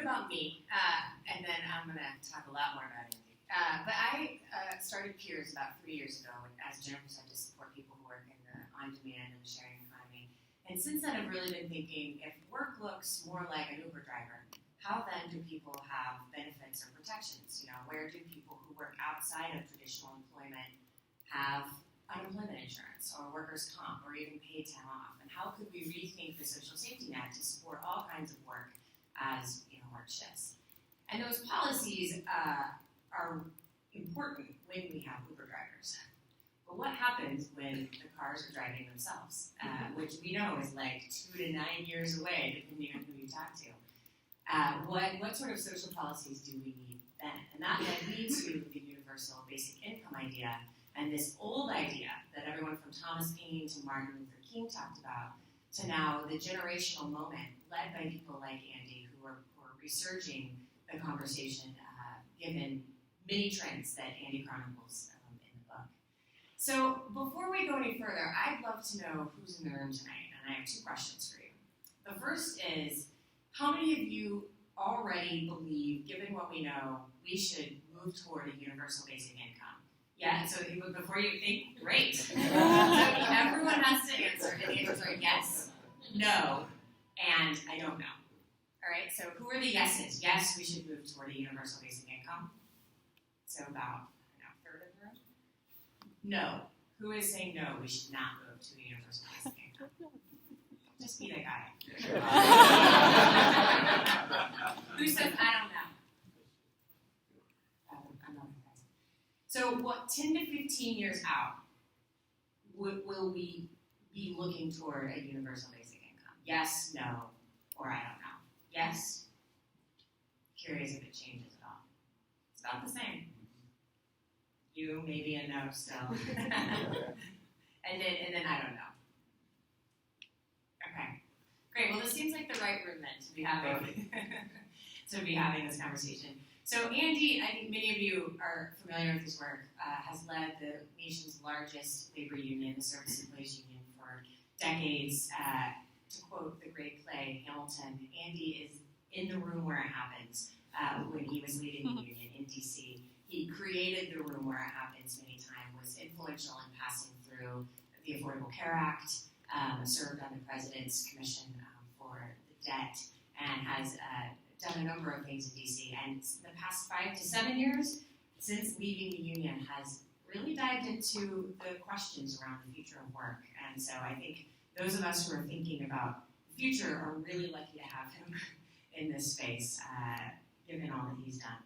about me, and then I'm going to talk a lot more about Andy. But I started Peers about 3 years ago, as Jennifer said, to support people who work in the on-demand and sharing economy. And since then, I've really been thinking, if work looks more like an Uber driver, how then do people have benefits or protections? Where do people who work outside of traditional employment have unemployment insurance or workers' comp or even paid time off? And how could we rethink the social safety net to support all kinds of work as work shifts? And those policies are important when we have Uber drivers. But what happens when the cars are driving themselves, which we know is like 2 to 9 years away, depending on who you talk to? What sort of social policies do we need then? And that led me to the universal basic income idea, and this old idea that everyone from Thomas Paine to Martin Luther King talked about, to now the generational moment led by people like Andy who are resurging the conversation given many trends that Andy chronicles in the book. So before we go any further, I'd love to know who's in the room tonight, and I have 2 questions for you. The first is, how many of you already believe, given what we know, we should move toward a universal basic income? Yeah, so before you think, great. So everyone has to answer, and the answers are yes, no, and I don't know. All right, so who are the yeses? Yes, we should move toward a universal basic income. So about a third of the room. No. Who is saying no, we should not move to a universal basic income? Just be the guy. Who says I don't know? Another guy. So what, 10 to 15 years out, will we be looking toward a universal basic income? Yes, no, or I don't know. Yes? Curious if it changes at all. It's about the same. You, maybe a no still. and then I don't know. Okay. Great. Well, this seems like the right room then to be having this conversation. So Andy, I think many of you are familiar with his work, has led the nation's largest labor union, the Service Employees Union, for decades. To quote the great play, Hamilton, Andy is in the room where it happens when he was leading the union in D.C. He created the room where it happens many times, was influential in passing through the Affordable Care Act, served on the President's Commission for the Debt, and has done a number of things in D.C. And the past 5 to 7 years, since leaving the union, has really dived into the questions around the future of work. And so I think those of us who are thinking about the future are really lucky to have him in this space, given all that he's done.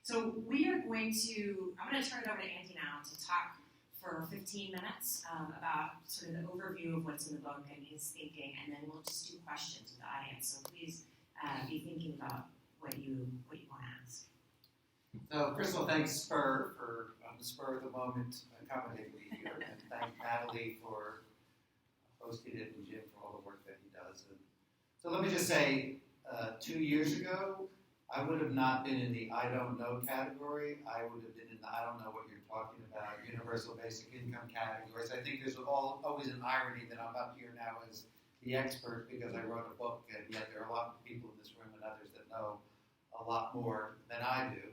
So I'm going to turn it over to Andy now to talk for 15 minutes about sort of the overview of what's in the book and his thinking, and then we'll just do questions with the audience. So please be thinking about what you want to ask. So first of all, thanks for on the spur of the moment accommodating me here, and thank Natalie for hosting it and Jim for all the work that he does. And so let me just say, 2 years ago, I would have not been in the I don't know category. I would have been in the I don't know what you're talking about, universal basic income categories. I think there's always an irony that I'm up here now as the expert because I wrote a book, and yet there are a lot of people in this room and others that know a lot more than I do.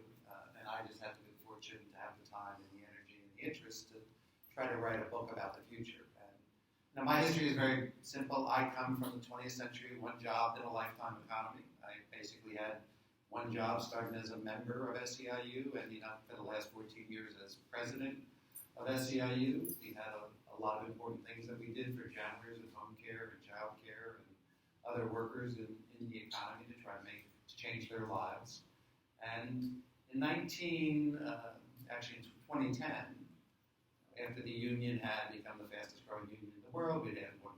And I just had the good fortune to have the time and the energy and the interest to try to write a book about the future. And now my history is very simple. I come from the 20th century, one job in a lifetime economy. I basically had one job starting as a member of SEIU, ending up for the last 14 years as president of SEIU. We had a lot of important things that we did for janitors and home care and child care and other workers in the economy to try to change their lives. And in 2010, after the union had become the fastest growing union in the world, we'd had 1.3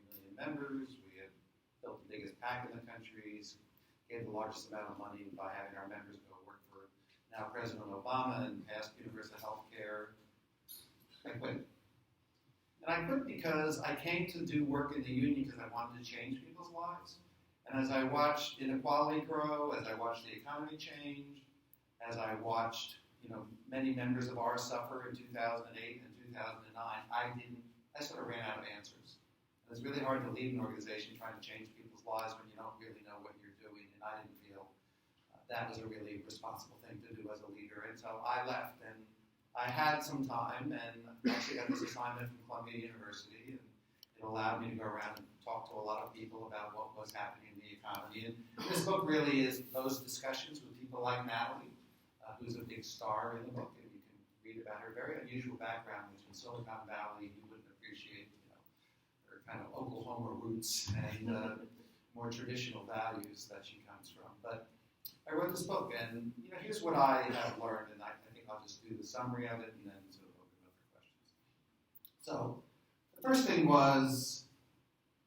million members, we had built the biggest PAC in the country, gave the largest amount of money by having our members go work for now President Obama and passed universal health care. I quit. And I quit because I came to do work in the union because I wanted to change people's lives. And as I watched inequality grow, as I watched the economy change, as I watched many members of ours suffer in 2008 and 2009, I sort of ran out of answers. And it's really hard to lead an organization trying to change people's lives when you don't really know what you're doing, and I didn't feel that was a really responsible thing to do as a leader. And so I left, and I had some time, and actually got this assignment from Columbia University, and it allowed me to go around and talk to a lot of people about what was happening in the economy. And this book really is those discussions with people like Natalie, who's a big star in the book, and you can read about her very unusual background, which in Silicon Valley you wouldn't appreciate, her kind of Oklahoma roots and more traditional values that she comes from. But I wrote this book, and here's what I have learned, and I think I'll just do the summary of it and then sort of open up for questions. So the first thing was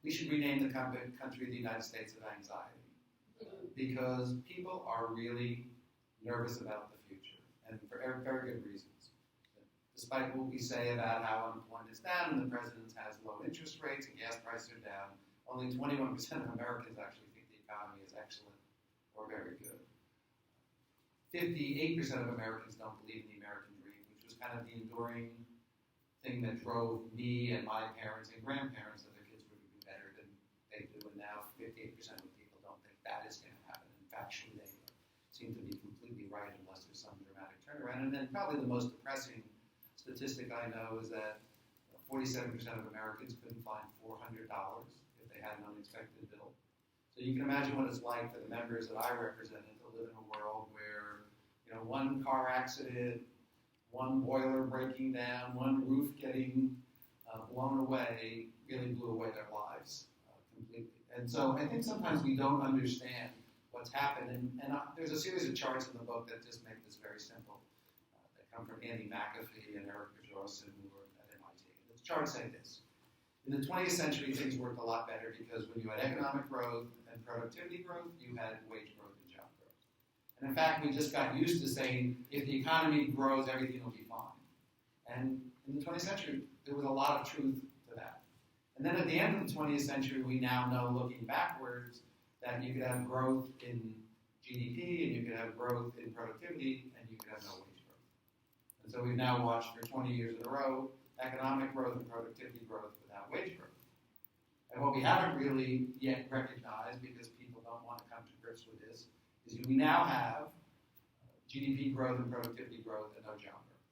we should rename the country the United States of Anxiety, because people are really nervous about the future, and for very good reasons. Despite what we say about how unemployment is down and the president has low interest rates and gas prices are down, only 21% of Americans actually think the economy is excellent or very good. 58% of Americans don't believe in the American dream, which was kind of the enduring thing that drove me and my parents and grandparents that their kids would do better than they do, and now 58% of people don't think that is going to happen. And factually, they seem to be completely right unless there's some dramatic turnaround. And then probably the most depressing statistic I know is that 47% of Americans couldn't find $400 if they had an unexpected bill. So you can imagine what it's like for the members that I represented to live in a world where, one car accident, one boiler breaking down, one roof getting blown away really blew away their lives completely. And so I think sometimes we don't understand what's happened. And there's a series of charts in the book that just make this very simple. That come from Andy McAfee and Eric Bajorson, who were at MIT. And the charts say this. In the 20th century, things worked a lot better because when you had economic growth and productivity growth, you had wage growth and job growth. And in fact, we just got used to saying, if the economy grows, everything will be fine. And in the 20th century, there was a lot of truth to that. And then at the end of the 20th century, we now know, looking backwards, that you could have growth in GDP, and you could have growth in productivity, and you could have no wage growth. And so we've now watched for 20 years in a row economic growth and productivity growth without wage growth. And what we haven't really yet recognized, because people don't want to come to grips with this, is we now have GDP growth and productivity growth and no job growth.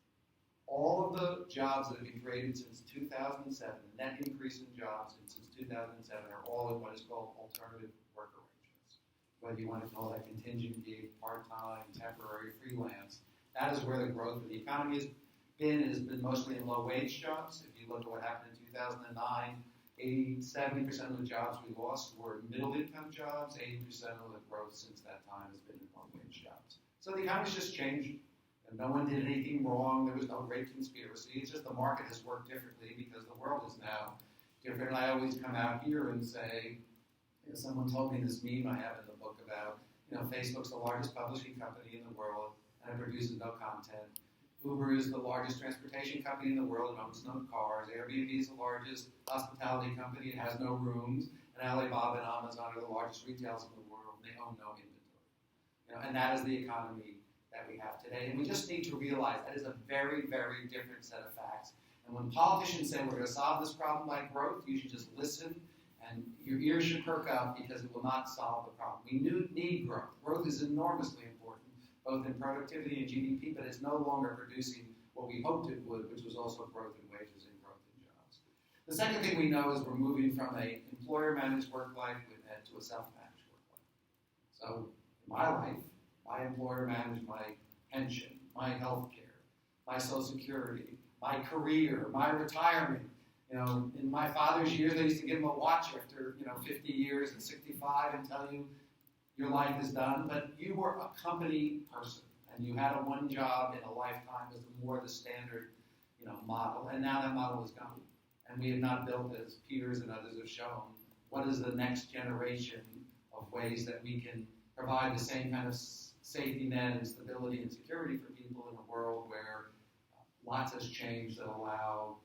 All of the jobs that have been created since 2007, the net increase in jobs since 2007, are all in what is called alternative work arrangements. Whether you want to call that contingent gig, part-time, temporary, freelance, that is where the growth of the economy has been. It has been mostly in low-wage jobs. If you look at what happened in 2009, 70% of the jobs we lost were middle-income jobs. 80% of the growth since that time has been in low-wage jobs. So the economy's just changed. And no one did anything wrong. There was no great conspiracy. It's just the market has worked differently because the world is now different. And I always come out here and say, someone told me this meme I have in the book about, Facebook's the largest publishing company in the world, and it produces no content. Uber is the largest transportation company in the world and owns no cars. Airbnb is the largest hospitality company. It has no rooms. And Alibaba and Amazon are the largest retailers in the world, and they own no inventory. And that is the economy that we have today. And we just need to realize that is a very, very different set of facts. And when politicians say we're going to solve this problem by growth, you should just listen, and your ears should perk up, because it will not solve the problem. We need growth. Growth is enormously important, both in productivity and GDP, but it's no longer producing what we hoped it would, which was also growth in wages and growth in jobs. The second thing we know is we're moving from an employer-managed work life to a self-managed work life. So in my life, my employer managed my pension, my health care, my Social Security, my career, my retirement. In my father's years, they used to give him a watch after 50 years and 65 and tell you your life is done. But you were a company person, and you had a one job in a lifetime as more the standard model. And now that model is gone. And we have not built, as Peters and others have shown, what is the next generation of ways that we can provide the same kind of safety net and stability and security for people in a world where lots has changed that allow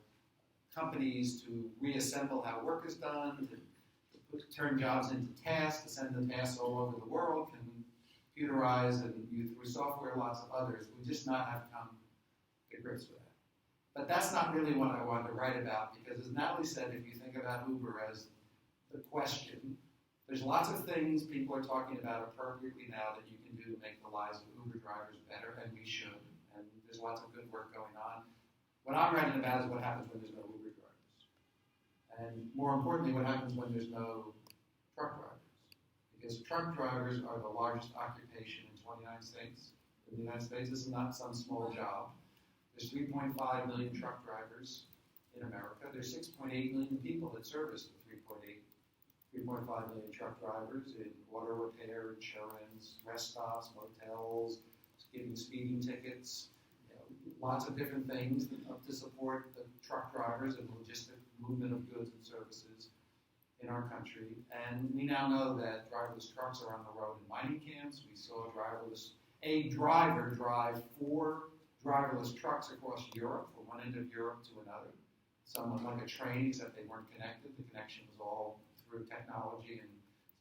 companies to reassemble how work is done, to turn jobs into tasks, to send the tasks all over the world, computerize and use through software, lots of others. We just not have come to grips with that. But that's not really what I wanted to write about, because as Natalie said, if you think about Uber as the question, there's lots of things people are talking about appropriately now that you can do to make the lives of Uber drivers better, and we should. And there's lots of good work going on. What I'm writing about is what happens when there's no Uber drivers. And more importantly, what happens when there's no truck drivers. Because truck drivers are the largest occupation in 29 states. In the United States, this is not some small job. There's 3.5 million truck drivers in America. There's 6.8 million people that service the 3.5 million truck drivers in auto repair, insurance, rest stops, motels, giving speeding tickets, lots of different things to support the truck drivers and logistic movement of goods and services in our country. And we now know that driverless trucks are on the road in mining camps. We saw a driver drive 4 driverless trucks across Europe, from one end of Europe to another. Somewhat like a train, except they weren't connected. The connection was all through technology, and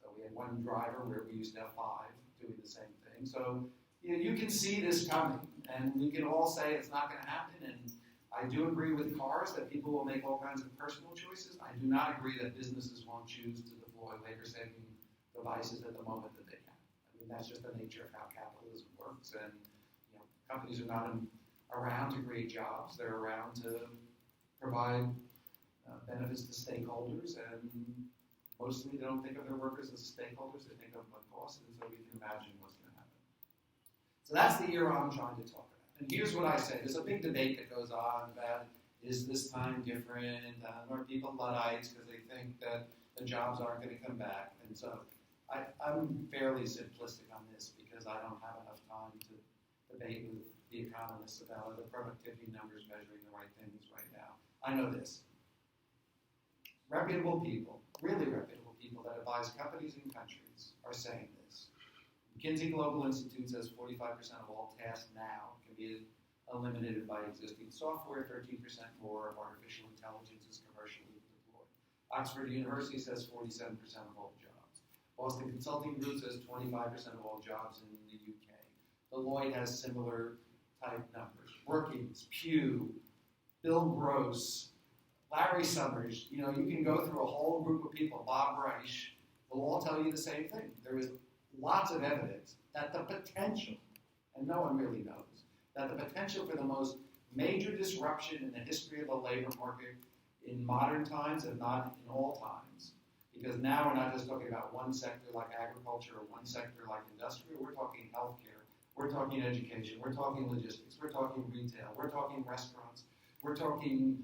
so we had one driver where we used to have 5 doing the same thing. So you can see this coming, and we can all say it's not going to happen. And I do agree with cars that people will make all kinds of personal choices. I do not agree that businesses won't choose to deploy labor-saving devices at the moment that they can. I mean, that's just the nature of how capitalism works, and companies are not around to create jobs. They're around to provide benefits to stakeholders, and mostly they don't think of their workers as stakeholders. They think of them as costs, and so we can imagine what's going to happen. So that's the era I'm trying to talk about. And here's what I say. There's a big debate that goes on about, is this time different? Are people Luddites because they think that the jobs aren't going to come back? And so I'm fairly simplistic on this because I don't have enough time to debate with the economists about the productivity numbers measuring the right things right now. I know this. Reputable people, really reputable people that advise companies and countries are saying this. McKinsey Global Institute says 45% of all tasks now can be eliminated by existing software, 13% more of artificial intelligence is commercially deployed. Oxford University says 47% of all jobs. Boston Consulting Group says 25% of all jobs in the UK. Deloitte has similar type numbers. Brookings, Pew, Bill Gross, Larry Summers, you can go through a whole group of people, Bob Reich, will all tell you the same thing. There is lots of evidence that the potential, and no one really knows, that the potential for the most major disruption in the history of the labor market in modern times, if not in all times, because now we're not just talking about one sector like agriculture or one sector like industrial, we're talking healthcare, we're talking education, we're talking logistics, we're talking retail, we're talking restaurants, we're talking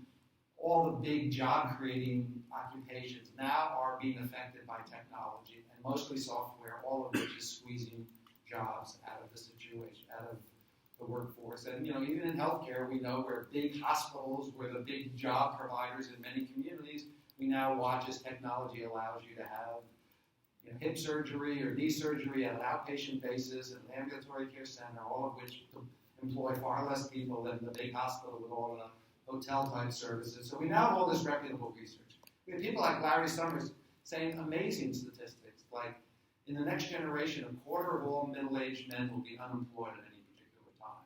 all the big job-creating occupations now are being affected by technology, and mostly software, all of which is squeezing jobs out of the situation, out of the workforce. And, even in healthcare, we know where big hospitals were the big job providers in many communities. We now watch as technology allows you to have hip surgery or knee surgery at an outpatient basis in an ambulatory care center, all of which employ far less people than the big hospital with all the hotel-type services. So we now have all this reputable research. We have people like Larry Summers saying amazing statistics, like in the next generation, a quarter of all middle-aged men will be unemployed at any particular time.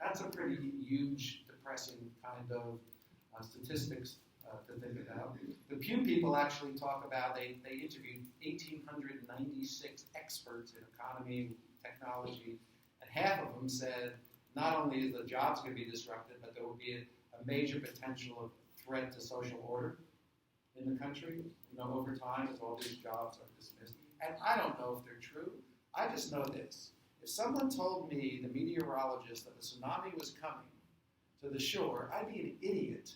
That's a pretty huge, depressing kind of statistics to think about. The Pew people actually talk about, they interviewed 1,896 experts in economy, technology, and half of them said not only is the jobs going to be disrupted, but there will be a major potential of threat to social order in the country, over time as all these jobs are dismissed. And I don't know if they're true. I just know this. If someone told me, the meteorologist, that the tsunami was coming to the shore, I'd be an idiot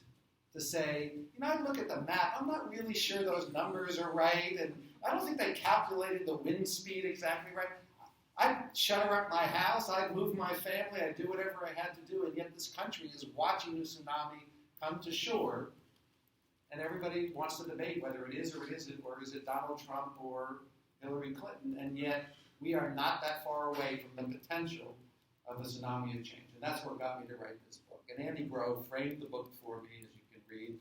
to say, I look at the map, I'm not really sure those numbers are right, and I don't think they calculated the wind speed exactly right. I'd shutter up my house, I'd move my family, I'd do whatever I had to do, and yet this country is watching the tsunami come to shore, and everybody wants to debate whether it is or it isn't, or is it Donald Trump or Hillary Clinton, and yet we are not that far away from the potential of a tsunami of change. And that's what got me to write this book. And Andy Grove framed the book for me, as you can read,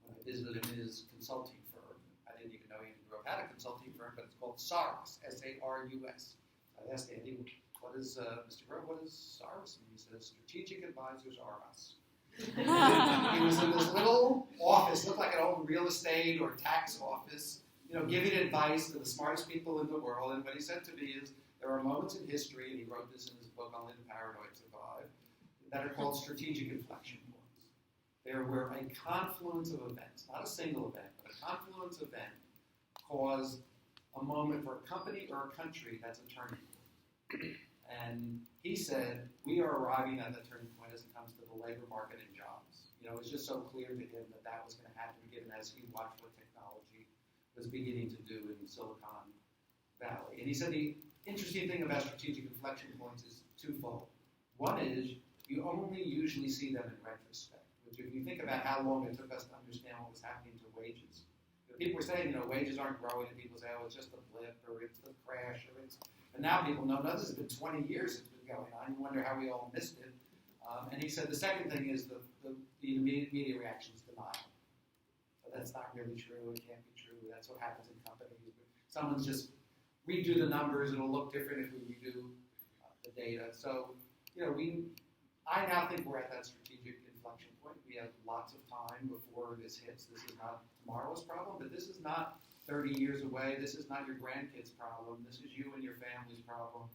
when I visited his consulting firm. I didn't even know Andy Grove had a consulting firm, but it's called SARUS, S-A-R-U-S. I asked Andy, Mr. Grove, what does SARUS mean? He said, Strategic Advisors Are Us. He was in this little office, looked like an old real estate or tax office, giving advice to the smartest people in the world. And what he said to me is, there are moments in history, and he wrote this in his book, Only the Paranoid Survive, that are called strategic inflection points. They're where a confluence of events, not a single event, but a confluence event, cause a moment for a company or a country that's a turning point. And he said, we are arriving at that turning point as it comes to the labor market and jobs. You know, it was just so clear to him that that was going to happen, given as he watched what technology was beginning to do in Silicon Valley. And he said the interesting thing about strategic inflection points is twofold. One is you only usually see them in retrospect, which if you think about how long it took us to understand what was happening to wages. People were saying, wages aren't growing, and people say, oh, it's just a blip, or it's the crash, or it's... And now people know, no, this has been 20 years it's been going on. You wonder how we all missed it. And he said the second thing is the immediate reaction is denial. But that's not really true. It can't be true. That's what happens in companies. Someone's just redo the numbers. It'll look different if we redo the data. So, I now think we're at that strategic inflection point. We have lots of time before this hits. This is not tomorrow's problem, but this is not 30 years away. This is not your grandkids' problem. This is you and your family's problem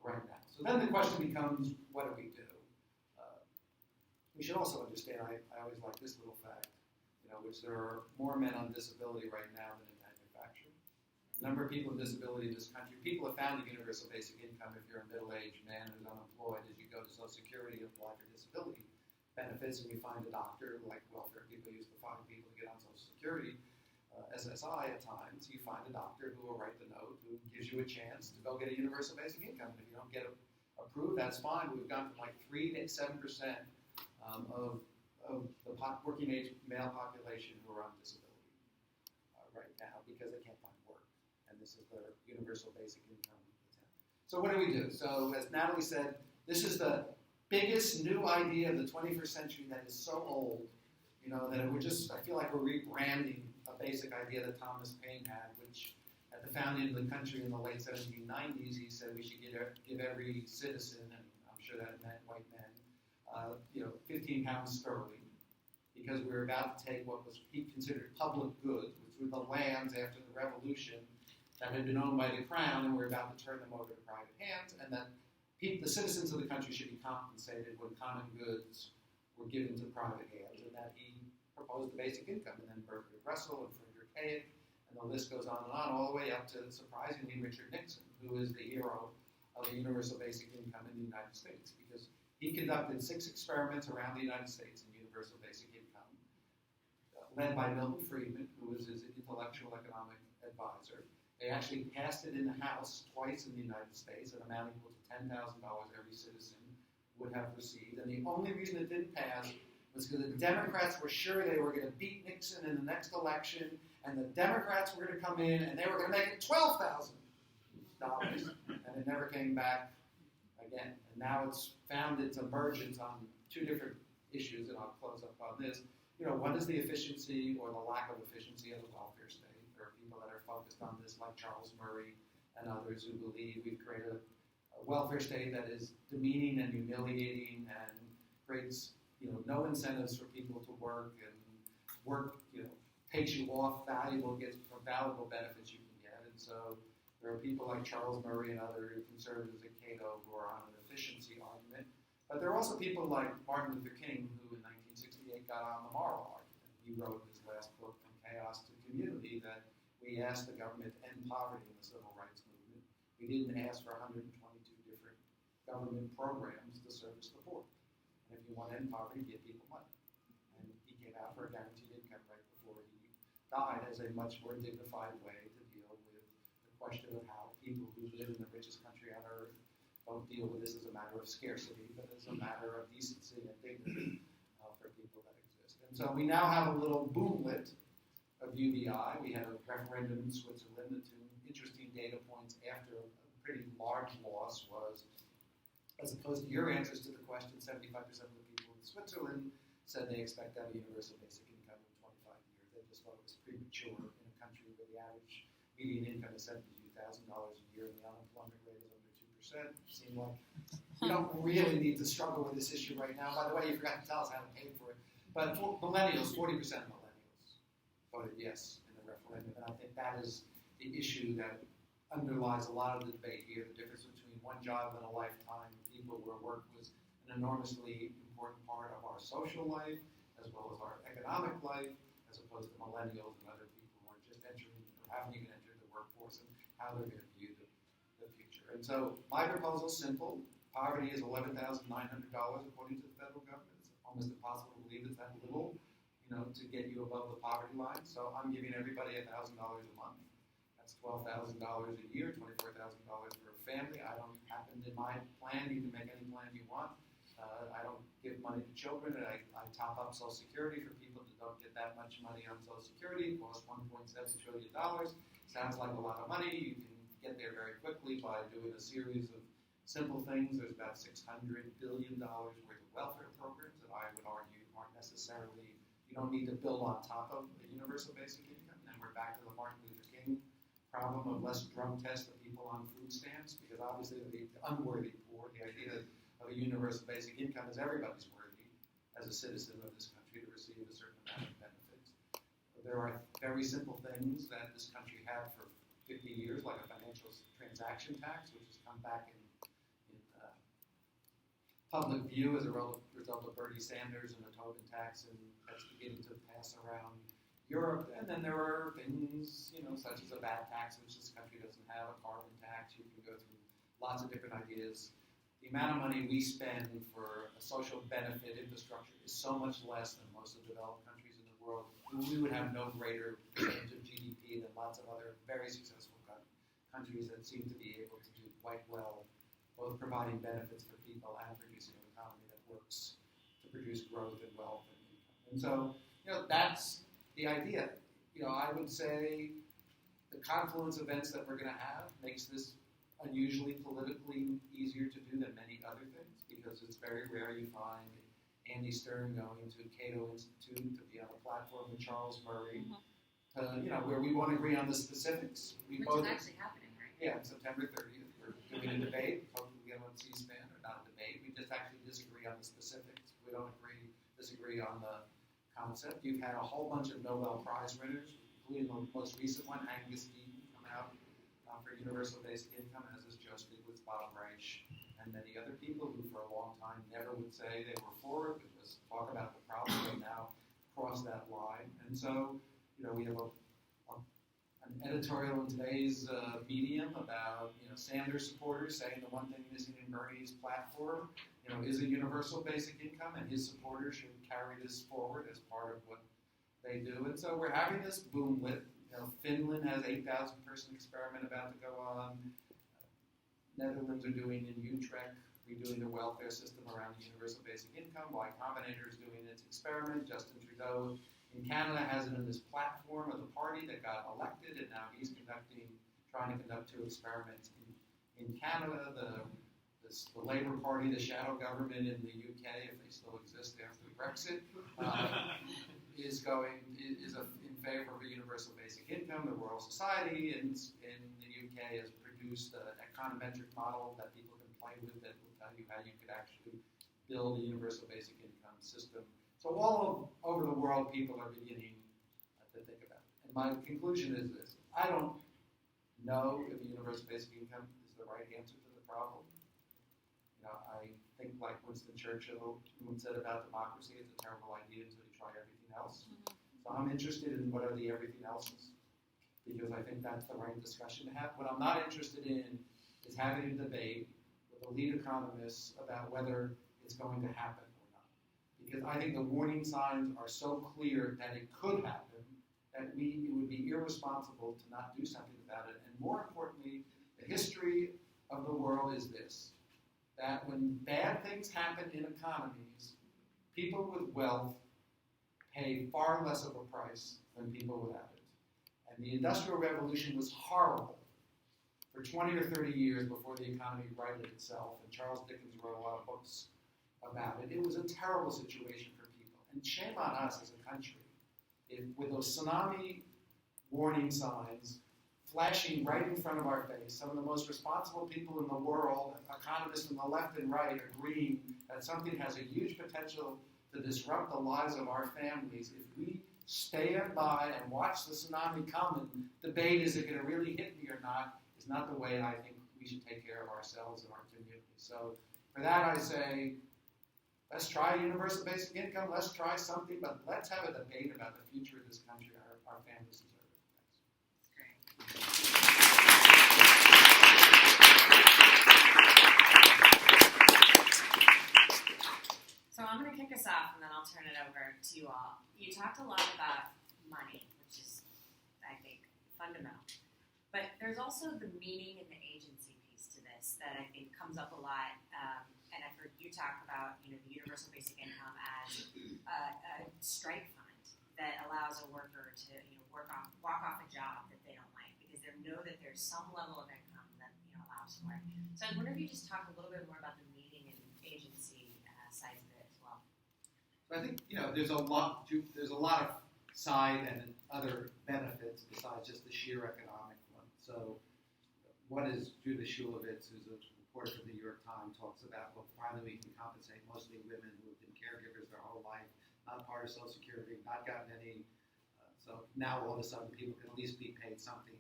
right now. So then the question becomes, what do we do? We should also understand, I always like this little fact, which there are more men on disability right now than in manufacturing. The number of people with disability in this country, people have found a universal basic income if you're a middle-aged man who's unemployed as you go to Social Security and apply for disability benefits, and you find a doctor, like welfare people used to find people to get on Social Security, SSI at times, you find a doctor who will write the note, who gives you a chance to go get a universal basic income. And if you don't get approved, that's fine. We've gone from like 3 to 7% of the working age male population who are on disability right now because they can't find work. And this is their universal basic income attempt. So what do we do? So as Natalie said, this is the biggest new idea of the 21st century that is so old, that I feel like we're rebranding a basic idea that Thomas Paine had, which at the founding of the country in the late 1790s, he said we should give every citizen, and I'm sure that meant white men, 15 pounds sterling, because we were about to take what was he considered public goods, which were the lands after the Revolution that had been owned by the crown, and we were about to turn them over to private hands, and that the citizens of the country should be compensated when common goods were given to private hands, and that he proposed the basic income, and then Bertrand Russell and Frederick Hayek, and the list goes on, all the way up to, surprisingly, Richard Nixon, who is the hero of the universal basic income in the United States, because he conducted 6 experiments around the United States in universal basic income, led by Milton Friedman, who was his intellectual economic advisor. They actually passed it in the House twice in the United States, an amount equal to $10,000 every citizen would have received. And the only reason it didn't pass was because the Democrats were sure they were going to beat Nixon in the next election, and the Democrats were going to come in and they were going to make it $12,000. And it never came back again. And now it's found its emergence on 2 different issues, and I'll close up on this. What is the efficiency or the lack of efficiency of the welfare state? There are people that are focused on this, like Charles Murray and others, who believe we've created a welfare state that is demeaning and humiliating and creates, no incentives for people to work, and work, takes you off valuable benefits you can get. And so there are people like Charles Murray and other conservatives at Cato who are on an efficiency argument. But there are also people like Martin Luther King, who in 1968 got on the moral argument. He wrote his last book, From Chaos to Community, that we asked the government to end poverty in the civil rights movement. We didn't ask for 122 different government programs to service the poor. And if you want to end poverty, give people money. And he came out for a guaranteed income right before he died as a much more dignified way to deal with the question of how people who live in the richest country on earth don't deal with this as a matter of scarcity, but as a matter of decency and dignity for people that exist. And so we now have a little boomlet of UBI. We had a referendum in Switzerland. The 2 interesting data points after a pretty large loss was, as opposed to your answers to the question, 75% of the people in Switzerland said they expect to have a universal basic income in 25 years. They just thought it was premature in a country where the average median income is $72,000 a year and the unemployment rate is under 2%. It seemed like we don't really need to struggle with this issue right now. By the way, you forgot to tell us how to pay for it. But for millennials, 40% of millennials voted yes in the referendum. And I think that is the issue that underlies a lot of the debate here, the difference between one job and a lifetime, people where work was an enormously important part of our social life, as well as our economic life, as opposed to millennials and other people who are just entering, or haven't even entered the workforce, and how they're going to view the future. And so my proposal is simple. Poverty is $11,900 according to the federal government. It's almost impossible to believe it's that little, to get you above the poverty line. So I'm giving everybody $1,000 a month. That's $12,000 a year, $24,000 for a family. I don't happen in my plan. You can make any plan you want. I don't give money to children, and I top up Social Security for people that don't get that much money on Social Security. It costs $1.7 trillion. Sounds like a lot of money. You can get there very quickly by doing a series of simple things. There's about $600 billion worth of welfare programs that I would argue aren't necessarily, you don't need to build on top of the universal basic income. And we're back to the Martin Luther King problem of let's drug test the people on food stamps, because obviously the unworthy poor, the idea of a universal basic income is everybody's worthy as a citizen of this country to receive a certain amount of benefits. But there are very simple things that this country had for 50 years, like a financial transaction tax, which has come back in public view as a result of Bernie Sanders and the Tobin tax, and that's beginning to pass around Europe. And then there are things, such as a VAT tax, which this country doesn't have, a carbon tax. You can go through lots of different ideas. The amount of money we spend for a social benefit infrastructure is so much less than most of the developed countries in the world. We would have no greater percentage of GDP than lots of other very successful countries that seem to be able to do quite well, both providing benefits for people and producing an economy that works to produce growth and wealth and income. And so, that's the idea. I would say the confluence events that we're going to have makes this unusually politically easier to do than many other things, because it's very rare you find Andy Stern going to Cato Institute to be on a platform with Charles Murray, where we won't agree on the specifics. Which is actually happening, right? Yeah, September 30th. We're doing a debate. Hopefully we get on C-SPAN, or not a debate. We just actually disagree on the specifics. We don't disagree on the concept. You've had a whole bunch of Nobel Prize winners, including the most recent one, Angus Deaton, come out for universal basic income, as is Joe Stiglitz, Bob Reich, and many other people who for a long time never would say they were for it, but just talk about the problem and now cross that line. And so, we have an editorial in today's Medium about Sanders supporters saying the one thing missing in Bernie's platform is a universal basic income, and his supporters should carry this forward as part of what they do. And so we're having this boom lit. Finland has 8,000-person experiment about to go on. Netherlands are doing in Utrecht, redoing their welfare system around the universal basic income. Y Combinator is doing its experiment. Justin Trudeau in Canada has it in this platform of the party that got elected, and now he's trying to conduct 2 experiments in Canada. The Labour Party, the shadow government in the UK, if they still exist after Brexit, is in favor of a universal basic income. The Royal Society in the UK has produced an econometric model that people can play with that will tell you how you could actually build a universal basic income system. So all over the world, people are beginning to think about it. And my conclusion is this. I don't know if a universal basic income is the right answer to the problem. I think like Winston Churchill said about democracy, it's a terrible idea until you try everything else. So I'm interested in what are the everything else's, because I think that's the right discussion to have. What I'm not interested in is having a debate with the lead economists about whether it's going to happen or not. Because I think the warning signs are so clear that it could happen that it would be irresponsible to not do something about it. And more importantly, the history of the world is this, that when bad things happen in economies, people with wealth pay far less of a price than people without it. And the Industrial Revolution was horrible for 20 or 30 years before the economy righted itself, and Charles Dickens wrote a lot of books about it. It was a terrible situation for people. And shame on us as a country, if with those tsunami warning signs flashing right in front of our face, some of the most responsible people in the world, economists on the left and right, agreeing that something has a huge potential to disrupt the lives of our families. If we stand by and watch the tsunami come and debate, is it going to really hit me or not, is not the way I think we should take care of ourselves and our community. So for that, I say, let's try universal basic income. Let's try something, but let's have a debate about the future of this country. Our families deserve it. Thanks. Great. So I'm going to kick us off, and then I'll turn it over to you all. You talked a lot about money, which is, I think, fundamental. But there's also the meaning and the agency piece to this that I think comes up a lot. And I've heard you talk about, the universal basic income as a strike fund that allows a worker to, walk off a job that they don't like because they know that there's some level of income that allows for it. So I wonder if you just talk a little bit more about the meaning and agency side of it as well. So I think there's a lot of side and other benefits besides just the sheer economic one. So what is Judith Shulevitz, who's a reporter for the New York Times, talks about, well, finally we can compensate mostly women who have been caregivers their whole life, not part of Social Security, not gotten any. So now all of a sudden people can at least be paid something,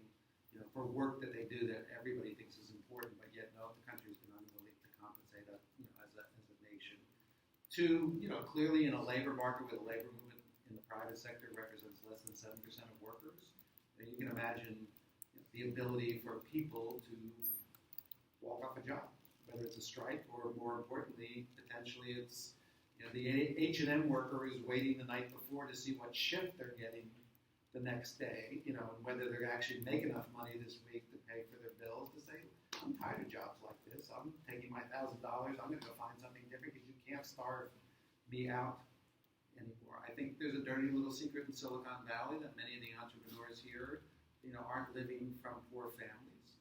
for work that they do that everybody thinks is important, but yet no, the country's been unwilling to compensate as a nation. Two, clearly in a labor market with a labor movement in the private sector represents less than 7% of workers. And you can imagine the ability for people to walk off a job, whether it's a strike or, more importantly, potentially it's the H&M worker is waiting the night before to see what shift they're getting the next day, and whether they're actually making enough money this week to pay for their bills, to say, I'm tired of jobs like this. I'm taking my $1,000. I'm going to go find something different because you can't starve me out anymore. I think there's a dirty little secret in Silicon Valley that many of the entrepreneurs here, aren't living from poor families.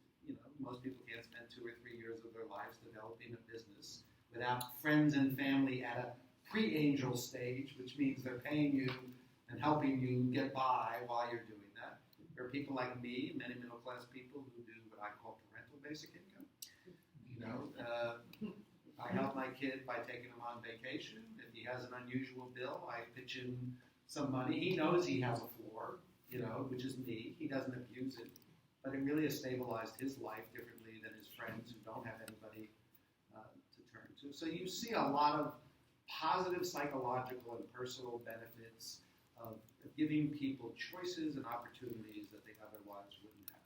Most people can't spend 2 or 3 years of their lives developing a business without friends and family at a pre-angel stage, which means they're paying you and helping you get by while you're doing that. There are people like me, many middle-class people, who do what I call parental basic income. I help my kid by taking him on vacation. If he has an unusual bill, I pitch in some money. He knows he has a floor, which is me. He doesn't abuse it. But it really has stabilized his life differently than his friends who don't have anybody to turn to. So you see a lot of positive psychological and personal benefits of giving people choices and opportunities that they otherwise wouldn't have.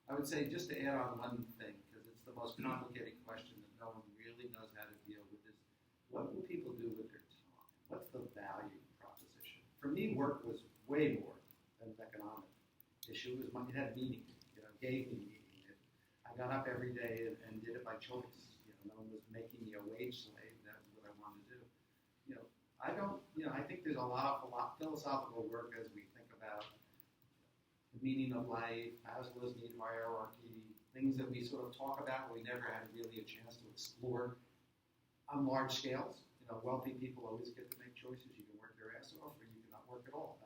I would say, just to add on one thing, because it's the most complicated question that no one really knows how to deal with, is what will people do with their time? What's the value proposition? For me, work was way more than an economic issue. It had meaning. Gave me meaning. I got up every day and did it by choice. No one was making me a wage slave. That was what I wanted to do. I think there's a lot of philosophical work as we think about the meaning of life, Maslow's need hierarchy, things that we sort of talk about, but we never had really a chance to explore on large scales. Wealthy people always get to make choices. You can work your ass off, or you cannot work at all.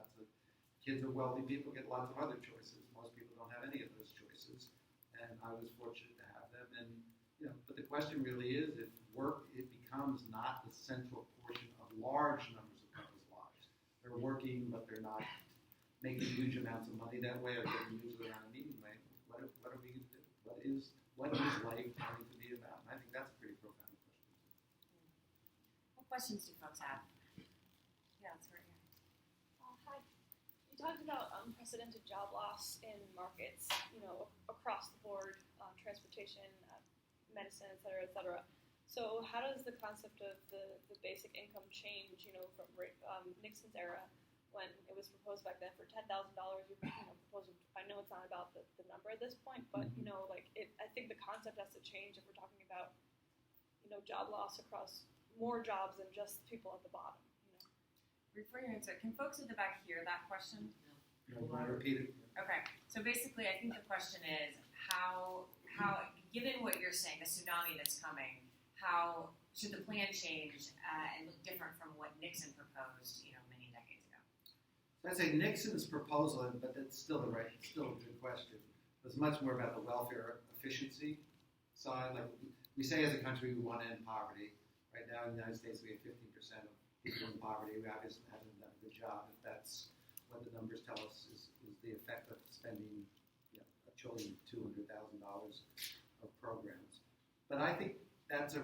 Kids of wealthy people get lots of other choices. Most people don't have any of those choices, and I was fortunate to have them. And but the question really is, if work becomes not the central portion of large numbers of people's lives, they're working but they're not making huge amounts of money that way or getting used around a meeting way. What are we going to do? What is life going to be about? And I think that's a pretty profound question. What questions do folks have? Yeah, it's right here. Hi. You talked about unprecedented job loss in markets, across the board, transportation, medicine, et cetera, So how does the concept of the basic income change, from Nixon's era, when it was proposed back then for $10,000, proposed, I know it's not about the number at this point, but, I think the concept has to change if we're talking about, job loss across more jobs than just people at the bottom, Before you answer, can folks at the back hear that question? You want to repeat it? Okay. So basically, I think the question is how, given what you're saying, the tsunami that's coming, how should the plan change and look different from what Nixon proposed, many decades ago? I'd say Nixon's proposal, but that's still a good question. It was much more about the welfare efficiency side. Like we say as a country, we want to end poverty. Right now in the United States, we have 15% of people in poverty. We obviously haven't done a good job. If that's what the numbers tell us is the effect of spending $1,200,000 a of programs. But I think that's the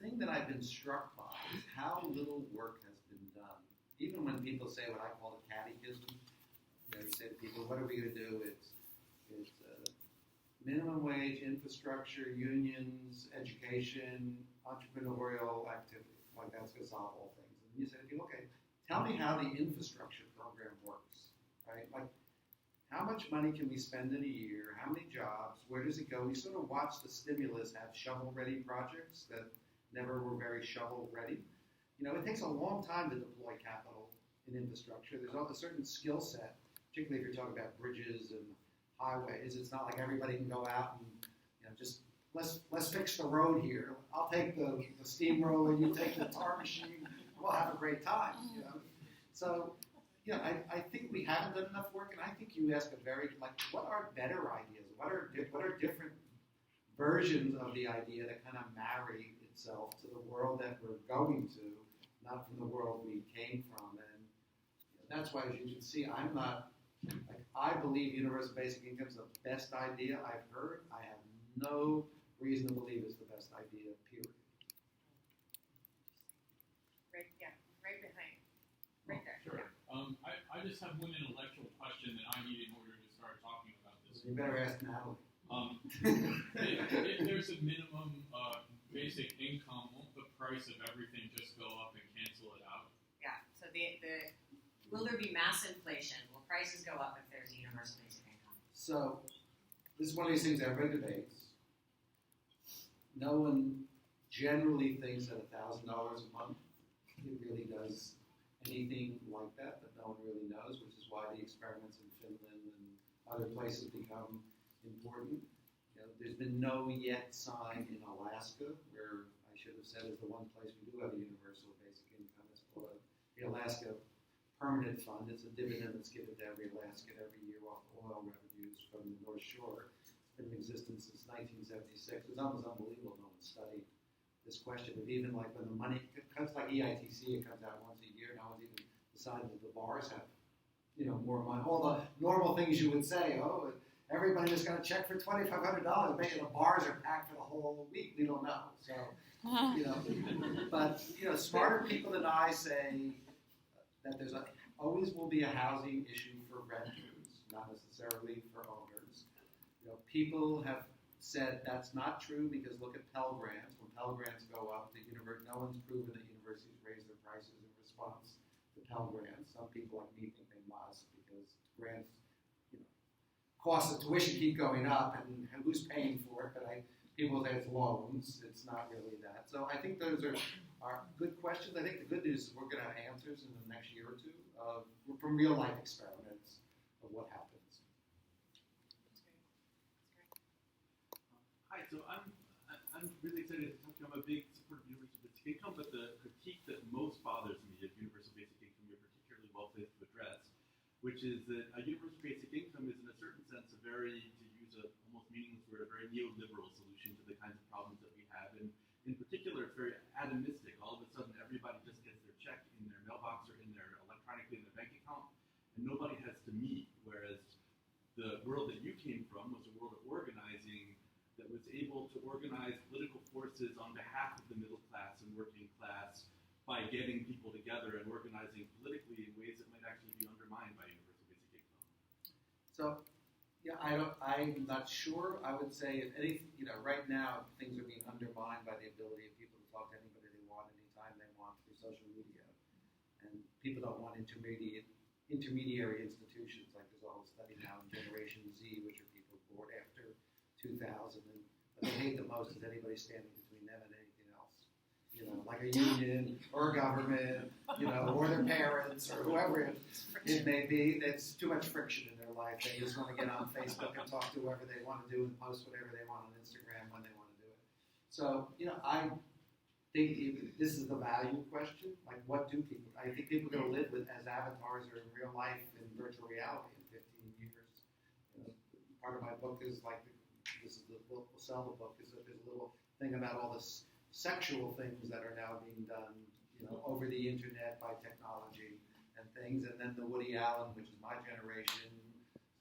thing that I've been struck by is how little work has been done. Even when people say what I call the catechism, you say to people, what are we going to do? It's minimum wage, infrastructure, unions, education, entrepreneurial activity. Like that's going to solve all things. And you say to people, okay, tell me how the infrastructure program works, right? Like, how much money can we spend in a year? How many jobs? Where does it go? We sort of watch the stimulus have shovel-ready projects that never were very shovel-ready. It takes a long time to deploy capital in infrastructure. There's a certain skill set, particularly if you're talking about bridges and highways. It's not like everybody can go out and just let's fix the road here. I'll take the steamroller, you take the tar machine. We'll have a great time. So. I think we haven't done enough work, and I think you ask what are better ideas? What are different versions of the idea that kind of marry itself to the world that we're going to, not from the world we came from? And that's why, as you can see, I believe universal basic income is the best idea I've heard. I have no reason to believe it's the best idea, period. Right behind. Right there. Sure. I just have one intellectual question that I need in order to start talking about this. You better ask Natalie. If there's a minimum basic income, won't the price of everything just go up and cancel it out? Yeah. So will there be mass inflation? Will prices go up if there's a universal basic income? So this is one of these things everybody debates. No one generally thinks that $1,000 a month it really does anything like that, but no one really knows, which is why the experiments in Finland and other places become important. There's been no yet sign in Alaska, where I should have said is the one place we do have a universal basic income. It's called the Alaska Permanent Fund. It's a dividend that's given to every Alaskan every year off oil revenues from the North Shore. It's been in existence since 1976. It's almost unbelievable no one studied this question of even like when the money comes like EITC, it comes out once a year. No one's even decided that the bars have, more money. All the normal things you would say, everybody just got a check for $2,500. Maybe the bars are packed for the whole week. We don't know. So, but smarter people than I say that there's always will be a housing issue for renters, not necessarily for owners. People have said that's not true because look at Pell Grants. When Pell Grants go up, no one's proven that universities raise their prices in response to Pell Grants. Some people like me think they must because grants, costs of tuition keep going up, and who's paying for it? But people say it's loans. It's not really that. So I think those are good questions. I think the good news is we're going to have answers in the next year or two from real life experiments of what happens. Hi, so I'm really excited to talk to you. I'm a big supporter of universal basic income, but the critique that most bothers me of universal basic income you're particularly well placed to address, which is that a universal basic income is in a certain sense a very, to use a almost meaningless word, a very neoliberal solution to the kinds of problems that we have. And in particular, it's very atomistic. All of a sudden, everybody just gets their check in their mailbox or electronically in their bank account, and nobody has to meet. Whereas the world that you came from was a world of organizing that was able to organize political forces on behalf of the middle class and working class by getting people together and organizing politically in ways that might actually be undermined by universal basic income. So, I'm not sure. I would say if anything, right now things are being undermined by the ability of people to talk to anybody they want anytime they want through social media, and people don't want intermediary institutions. Like there's a whole study now in Generation Z, which are people born after 2000, and what they hate the most is anybody standing between them and anything else. Like a union or a government, or their parents or whoever it may be. There's too much friction in their life. They just want to get on Facebook and talk to whoever they want to do and post whatever they want on Instagram when they want to do it. So, I think this is the value question. Like, what do people? I think people are going to live with as avatars or in real life in virtual reality in 15 years. Part of my book is like this is the book. We'll sell the book. Is that there's a little thing about all this sexual things that are now being done, over the internet by technology and things, and then the Woody Allen, which is my generation,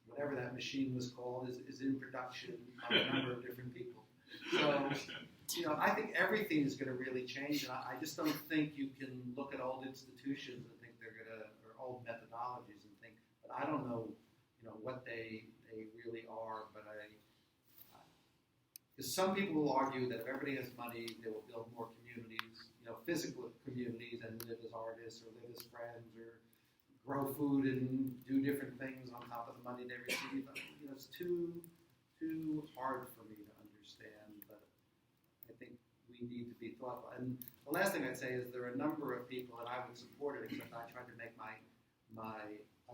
whatever that machine was called is in production by a number of different people. So, I think everything is going to really change, and I just don't think you can look at old institutions and think they're going to, or old methodologies and think, but I don't know, what they really are, but because some people will argue that if everybody has money, they will build more communities, physical communities, and live as artists or live as friends or grow food and do different things on top of the money they receive. It's too hard for me to understand, but I think we need to be thoughtful. And the last thing I'd say is there are a number of people, and I would support it, except I tried to make my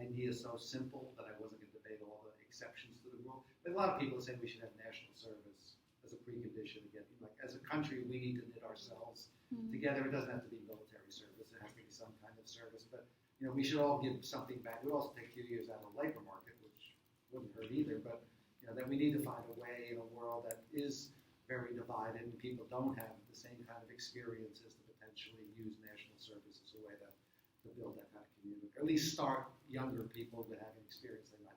idea so simple that I wasn't going to debate all the exceptions to the rule. But a lot of people say we should have national service as a precondition. Again, like as a country, we need to knit ourselves together. It doesn't have to be military service. It has to be some kind of service. But we should all give something back. We'd also take a few years out of the labor market, which wouldn't hurt either. But that we need to find a way in a world that is very divided and people don't have the same kind of experiences to potentially use national service as a way to build that kind of community. Or at least start younger people to have an experience they might